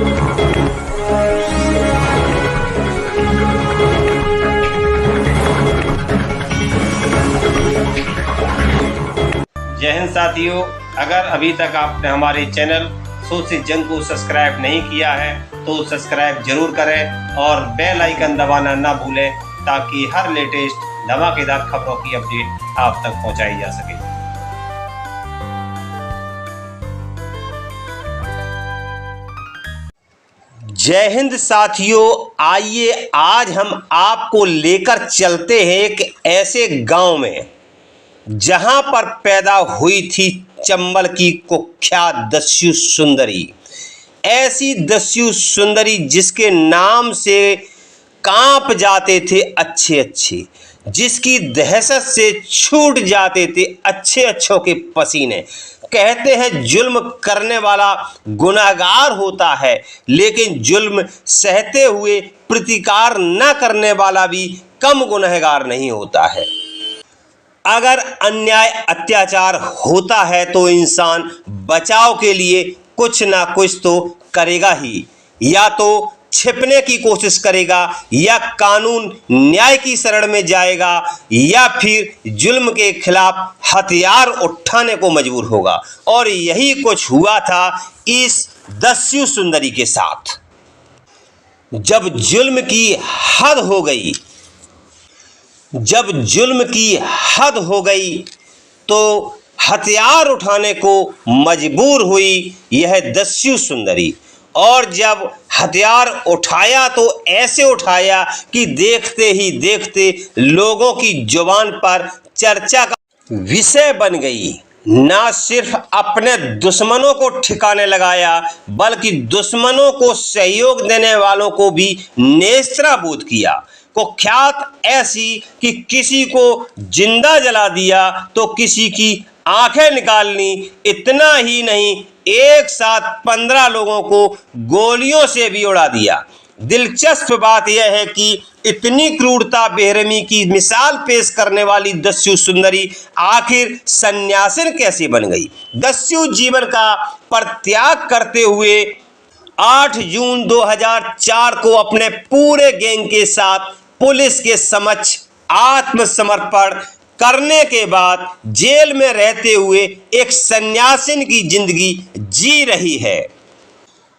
जय हिंद साथियों, अगर अभी तक आपने हमारे चैनल सोच से जंग को सब्सक्राइब नहीं किया है तो सब्सक्राइब जरूर करें और बेल आइकन दबाना ना भूलें ताकि हर लेटेस्ट धमाकेदार खबरों की अपडेट आप तक पहुंचाई जा सके। जय हिंद साथियों, आइए आज हम आपको लेकर चलते हैं एक ऐसे गांव में जहां पर पैदा हुई थी चंबल की कुख्यात दस्यु सुंदरी। ऐसी दस्यु सुंदरी जिसके नाम से कांप जाते थे अच्छे अच्छे, जिसकी दहशत से छूट जाते थे अच्छे अच्छों के पसीने। कहते हैं जुल्म करने वाला गुनहगार होता है, लेकिन जुल्म सहते हुए प्रतिकार न करने वाला भी कम गुनहगार नहीं होता है। अगर अन्याय अत्याचार होता है तो इंसान बचाव के लिए कुछ ना कुछ तो करेगा ही, या तो छिपने की कोशिश करेगा, या कानून न्याय की शरण में जाएगा, या फिर जुल्म के खिलाफ हथियार उठाने को मजबूर होगा। और यही कुछ हुआ था इस दस्यु सुंदरी के साथ। जब जुल्म की हद हो गई तो हथियार उठाने को मजबूर हुई यह दस्यु सुंदरी। और जब हथियार उठाया तो ऐसे उठाया कि देखते ही देखते लोगों की जुबान पर चर्चा का विषय बन गई। ना सिर्फ अपने दुश्मनों को ठिकाने लगाया, बल्कि दुश्मनों को सहयोग देने वालों को भी नेस्तनाबूद किया। कुख्यात ऐसी कि किसी को जिंदा जला दिया तो किसी की आंखें निकालनी। इतना ही नहीं, एक साथ 15 लोगों को गोलियों से भी उड़ा दिया। दिलचस्प बात यह है कि इतनी क्रूरता बेरहमी की मिसाल पेश करने वाली दस्यु सुंदरी आखिर सन्यासिन कैसे बन गई। दस्यु जीवन का परित्याग करते हुए 8 जून 2004 को अपने पूरे गैंग के साथ पुलिस के समक्ष आत्मसमर्पण करने के बाद जेल में रहते हुए एक सन्यासिन की जिंदगी जी रही है।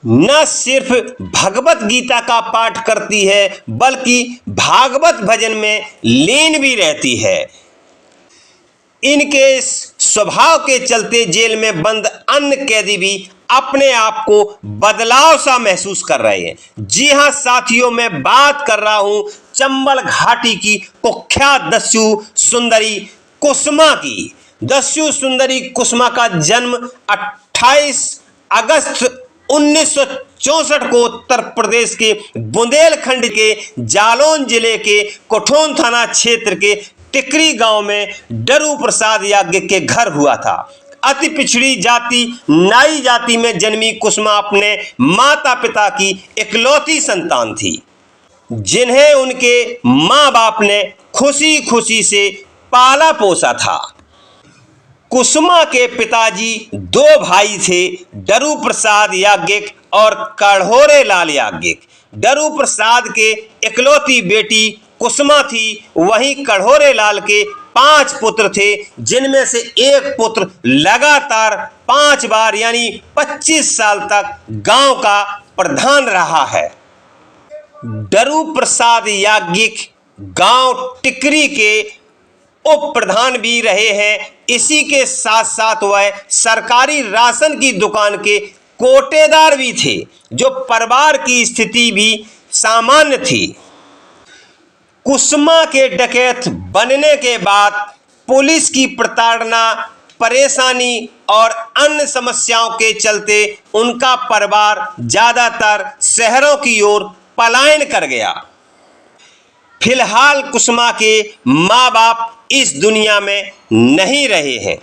न सिर्फ भगवत गीता का पाठ करती है, बल्कि भागवत भजन में लीन भी रहती है। इनके स्वभाव के चलते जेल में बंद अन्य कैदी भी अपने आप को बदलाव सा महसूस कर रहे हैं। जी हां साथियों, मैं बात कर रहा हूं चंबल घाटी की कुख्यात दस्यु सुंदरी कुसुमा की। दस्यु सुंदरी कुसुमा का जन्म 28 अगस्त 1964 को उत्तर प्रदेश के बुंदेलखंड के जालौन जिले के कोठोन थाना क्षेत्र के टिकरी गांव में डरू प्रसाद याज्ञिक के घर हुआ था। अति पिछड़ी जाति नाई जाति में जन्मी कुसुमा अपने माता पिता की इकलौती संतान थी, जिन्हें उनके माँ बाप ने खुशी खुशी से पाला पोसा था। कुसुमा के पिताजी 2 भाई थे, डरू प्रसाद याज्ञिक और कढ़ोरे लाल याज्ञिक। डरू प्रसाद के इकलौती बेटी कुसुमा थी, वहीं कढ़ोरे लाल के 5 पुत्र थे, जिनमें से एक पुत्र लगातार 5 बार यानी 25 साल तक गांव का प्रधान रहा है। डरू प्रसाद याज्ञिक गांव टिकरी के उप प्रधान भी रहे हैं। इसी के साथ साथ वह सरकारी राशन की दुकान के कोटेदार भी थे, जो परिवार की स्थिति भी सामान्य थी। कुसुमा के डकैत बनने के बाद पुलिस की प्रताड़ना, परेशानी और अन्य समस्याओं के चलते उनका परिवार ज्यादातर शहरों की ओर पलायन कर गया। फिलहाल कुसुमा के माँ बाप इस दुनिया में नहीं रहे हैं।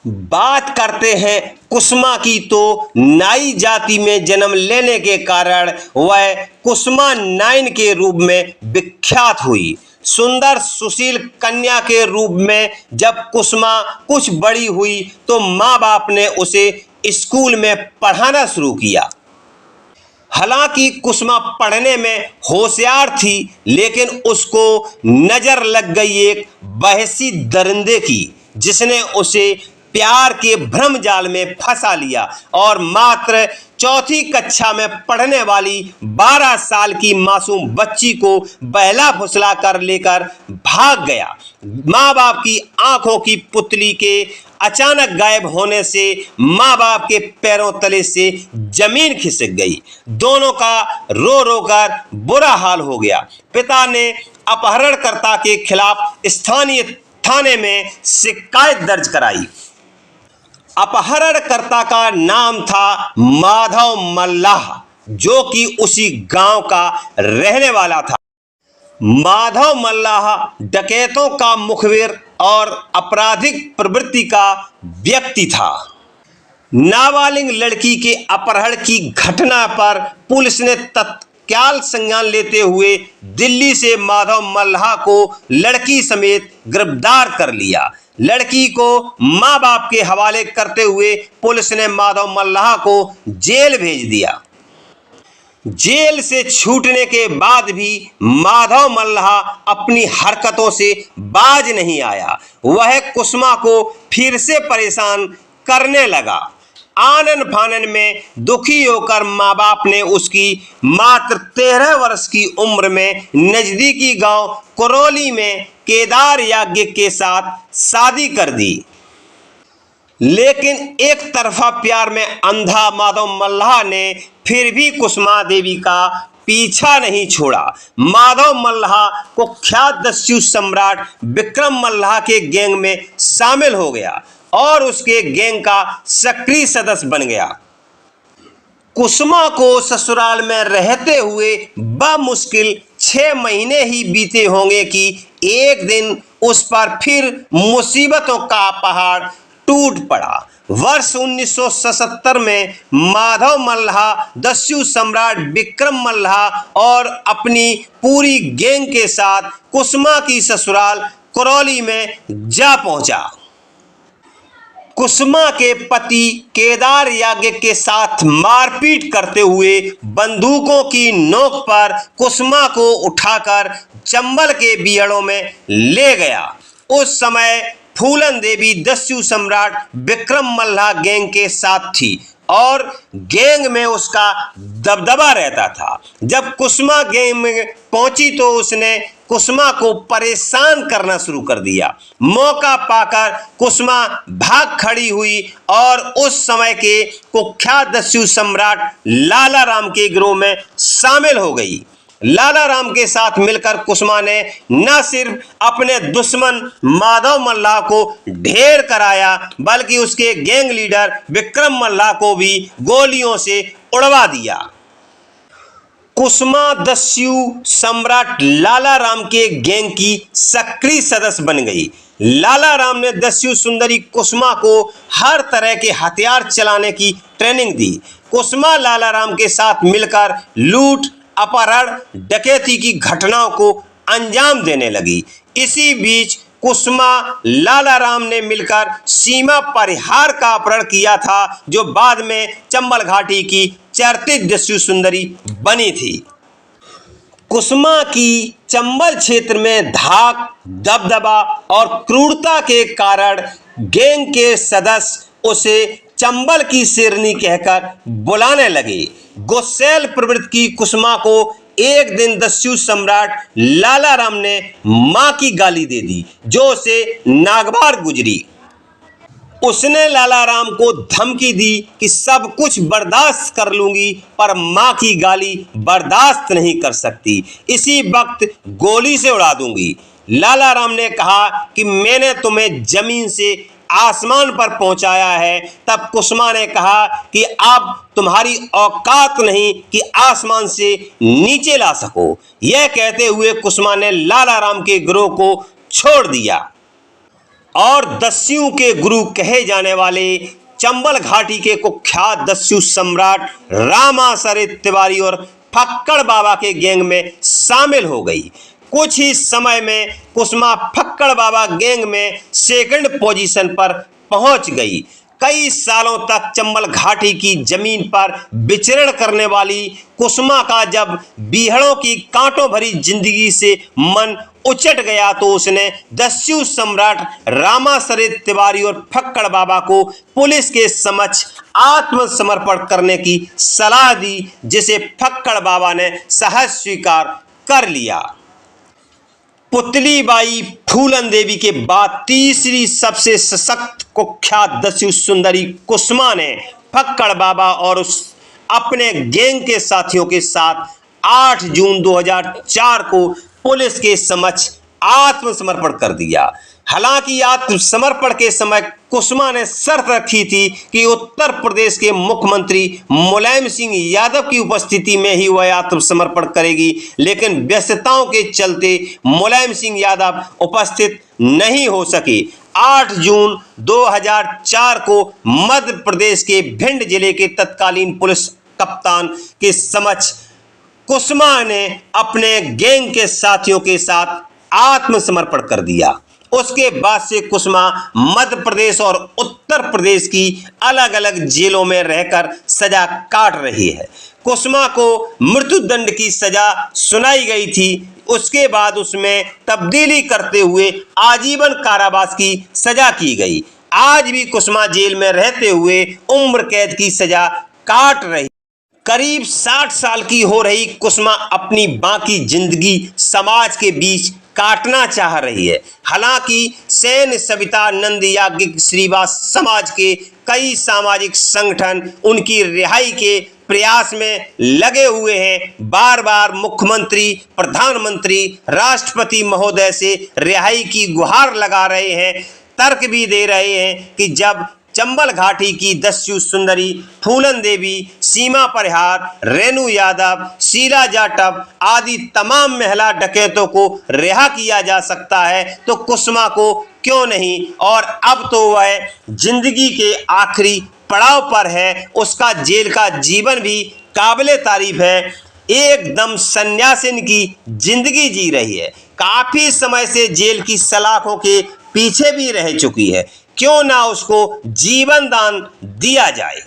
बात करते हैं कुसुमा की, तो नाई जाति में जन्म लेने के कारण वह कुसुमा नाइन के रूप में विख्यात हुई। सुंदर सुशील कन्या के रूप में जब कुसुमा कुछ बड़ी हुई तो माँ बाप ने उसे स्कूल में पढ़ाना शुरू किया। हालांकि कुसुमा पढ़ने में होशियार थी, लेकिन उसको नजर लग गई एक बहसी दरिंदे की, जिसने उसे प्यार के भ्रम जाल में फंसा लिया और मात्र चौथी कक्षा में पढ़ने वाली 12 साल की मासूम बच्ची को बहला फुसला कर लेकर भाग गया। माँ बाप की आंखों की पुतली के अचानक गायब होने से माँ बाप के पैरों तले से जमीन खिसक गई। दोनों का रो रो कर बुरा हाल हो गया। पिता ने अपहरणकर्ता के खिलाफ स्थानीय थाने में शिकायत दर्ज कराई। अपहरणकर्ता का नाम था माधव मल्लाह, जो कि उसी गांव का रहने वाला था। माधव मल्लाह डकैतों का मुखबिर और आपराधिक प्रवृत्ति का व्यक्ति था। नाबालिग लड़की के अपहरण की घटना पर पुलिस ने तत्काल संज्ञान लेते हुए दिल्ली से माधव मल्लाह को लड़की समेत गिरफ्तार कर लिया। लड़की को मां बाप के हवाले करते हुए पुलिस ने माधव मल्लाह को जेल भेज दिया। जेल से छूटने के बाद भी माधव मल्लाह अपनी हरकतों से बाज नहीं आया। वह कुसुमा को फिर से परेशान करने लगा। आनन फानन में दुखी होकर माँ बाप ने उसकी मात्र 13 वर्ष की उम्र में नजदीकी गांव करौली में केदार याज्ञ के साथ शादी कर दी। लेकिन एक तरफा प्यार में अंधा माधव मल्लाह ने फिर भी कुसुमा देवी का पीछा नहीं छोड़ा। माधव मल्लाह कुख्यात दस्यु सम्राट विक्रम मल्लाह के गैंग में शामिल हो गया और उसके गैंग का सक्रिय सदस्य बन गया। कुसुमा को ससुराल में रहते हुए बमुश्किल 6 महीने ही बीते होंगे कि एक दिन उस पर फिर मुसीबतों का पहाड़ टूट पड़ा। वर्ष 1977 में माधव मल्लाह दस्यु सम्राट विक्रम मल्लाह और अपनी पूरी गैंग के साथ कुसुमा की ससुराल करौली में जा पहुंचा। कुसुमा के पति केदार याज्ञ के साथ मारपीट करते हुए बंदूकों की नोक पर कुसुमा को उठाकर चंबल के बिहड़ों में ले गया। उस समय फूलन देवी दस्यु सम्राट विक्रम मल्लाह गैंग के साथ थी और गैंग में उसका दबदबा रहता था। जब कुसुमा गैंग में पहुंची तो उसने कुसुमा को परेशान करना शुरू कर दिया। मौका पाकर कुसुमा भाग खड़ी हुई और उस समय के कुख्यात दस्यु सम्राट लाला राम के गिरोह में शामिल हो गई। लाला राम के साथ मिलकर कुसुमा ने न सिर्फ अपने दुश्मन माधव मल्लाह को ढेर कराया, बल्कि उसके गैंग लीडर विक्रम मल्लाह को भी गोलियों से उड़वा दिया। कुसुमा दस्यु सम्राट लाला राम के गैंग की सक्रिय सदस्य बन गई। लाला राम ने दस्यु सुंदरी कुसुमा को हर तरह के हथियार चलाने की ट्रेनिंग दी। कुसुमा लाला राम के साथ मिलकर लूट, अपहरण, डकैती की घटनाओं को अंजाम देने लगी। इसी बीच कुसुमा लाला राम ने मिलकर सीमा परिहार का अपहरण किया था, जो बाद में चंबल घाटी की चर्चित दस्यु सुंदरी बनी थी। कुसुमा की चंबल क्षेत्र में धाक, दबदबा और क्रूरता के कारण गैंग के सदस्य उसे चंबल की शेरनी कहकर बुलाने लगे। गुस्सैल प्रवृत्ति की कुसुमा को एक दिन दस्यु सम्राट लाला राम ने मां की गाली दे दी, जो उसे नागवार गुजरी। उसने लाला राम को धमकी दी कि सब कुछ बर्दाश्त कर लूंगी, पर मां की गाली बर्दाश्त नहीं कर सकती। इसी वक्त गोली से उड़ा दूंगी। लाला राम ने कहा कि मैंने तुम्हें जमीन से आसमान पर पहुंचाया है। तब कुसुमा ने कहा कि अब तुम्हारी औकात नहीं कि आसमान से नीचे ला सको। यह कहते हुए कुसुमा ने लाला राम के गिरोह को छोड़ दिया और दस्युओं के गुरु कहे जाने वाले चंबल घाटी के कुख्यात दस्यु सम्राट रामासरे तिवारी और फक्कड़ बाबा के गैंग में शामिल हो गई। कुछ ही समय में कुसुमा फक्कड़ बाबा गैंग में सेकंड पोजीशन पर पहुंच गई। कई सालों तक चंबल घाटी की जमीन पर विचरण करने वाली कुसुमा का जब बीहड़ों की कांटों भरी जिंदगी से मन उचट गया तो उसने दस्यु सम्राट रामाशरण तिवारी और फक्कड़ बाबा को पुलिस के समक्ष आत्मसमर्पण करने की सलाह दी, जिसे फक्कड़ बाबा ने सहज स्वीकार कर लिया। पुतलीबाई फूलन देवी के बाद तीसरी सबसे सशक्त कुख्यात दस्यु सुंदरी कुसुमा ने फक्कड़ बाबा और उस अपने गैंग के साथियों के साथ 8 जून 2004 को पुलिस के समक्ष आत्मसमर्पण कर दिया। हालांकि आत्मसमर्पण के समय कुसुमा ने शर्त रखी थी कि उत्तर प्रदेश के मुख्यमंत्री मुलायम सिंह यादव की उपस्थिति में ही वह आत्मसमर्पण करेगी, लेकिन व्यस्तताओं के चलते मुलायम सिंह यादव उपस्थित नहीं हो सके। 8 जून 2004 को मध्य प्रदेश के भिंड जिले के तत्कालीन पुलिस कप्तान के समक्ष कुसुमा ने अपने गैंग के साथियों के साथ आत्मसमर्पण कर दिया। उसके बाद से कुसुमा मध्य प्रदेश और उत्तर प्रदेश की अलग अलग जेलों में रहकर सजा काट रही है। कुसुमा को मृत्युदंड की सजा सुनाई गई थी, उसके बाद उसमें तब्दीली करते हुए आजीवन कारावास की सजा की गई। आज भी कुसुमा जेल में रहते हुए उम्र कैद की सजा काट रही। करीब 60 साल की हो रही कुसुमा अपनी बाकी जिंदगी समाज के बीच काटना चाह रही है। हालांकि सैन्य सविता नंद याज्ञिक श्रीवास समाज के कई सामाजिक संगठन उनकी रिहाई के प्रयास में लगे हुए हैं। बार बार मुख्यमंत्री, प्रधानमंत्री, राष्ट्रपति महोदय से रिहाई की गुहार लगा रहे हैं। तर्क भी दे रहे हैं कि जब चंबल घाटी की दस्यु सुंदरी फूलन देवी, सीमा परिहार, रेणु यादव, शीला जाटव आदि तमाम महिला डकैतों को रिहा किया जा सकता है तो कुसुमा को क्यों नहीं। और अब तो वह जिंदगी के आखिरी पड़ाव पर है। उसका जेल का जीवन भी काबिले तारीफ है। एकदम सन्यासिन की जिंदगी जी रही है। काफी समय से जेल की सलाखों के पीछे भी रह चुकी है। क्यों ना उसको जीवन दान दिया जाए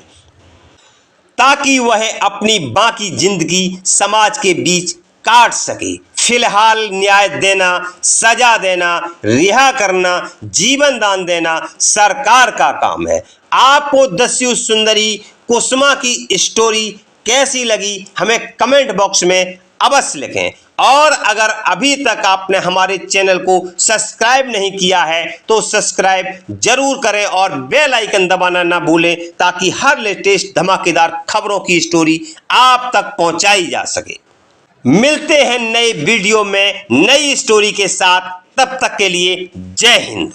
ताकि वह अपनी बाकी जिंदगी समाज के बीच काट सके। फिलहाल न्याय देना, सजा देना, रिहा करना, जीवन दान देना सरकार का काम है। आपको दस्यु सुंदरी कुसुमा की स्टोरी कैसी लगी हमें कमेंट बॉक्स में अवश्य लिखें। और अगर अभी तक आपने हमारे चैनल को सब्सक्राइब नहीं किया है तो सब्सक्राइब जरूर करें और बेल आइकन दबाना ना भूलें ताकि हर लेटेस्ट धमाकेदार खबरों की स्टोरी आप तक पहुंचाई जा सके। मिलते हैं नए वीडियो में नई स्टोरी के साथ, तब तक के लिए जय हिंद।